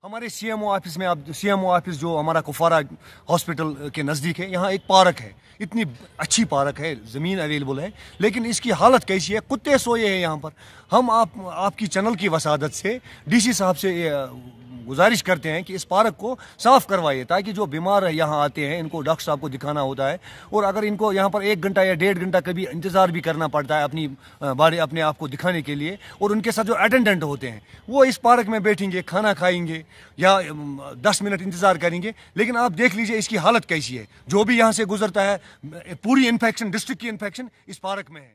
हमारे CMO office में, आप सीएमओ ऑफिस जो हमारा कुफवारा हॉस्पिटल के नज़दीक है, यहाँ एक पार्क है, इतनी अच्छी पार्क है, ज़मीन अवेलेबल है, लेकिन इसकी हालत कैसी है, कुत्ते सोए हैं यहाँ पर। हम आपकी चैनल की वसादत से डीसी साहब से गुजारिश करते हैं कि इस पार्क को साफ़ करवाइए, ताकि जो बीमार यहाँ आते हैं इनको डॉक्टर साहब को दिखाना होता है, और अगर इनको यहाँ पर 1 घंटा या 1.5 घंटा कभी इंतज़ार भी करना पड़ता है अपने आप को दिखाने के लिए, और उनके साथ जो अटेंडेंट होते हैं वो इस पार्क में बैठेंगे, खाना खाएंगे या 10 मिनट इंतज़ार करेंगे, लेकिन आप देख लीजिए इसकी हालत कैसी है। जो भी यहाँ से गुजरता है, पूरी इन्फेक्शन, डिस्ट्रिक्ट की इन्फेक्शन इस पार्क में है।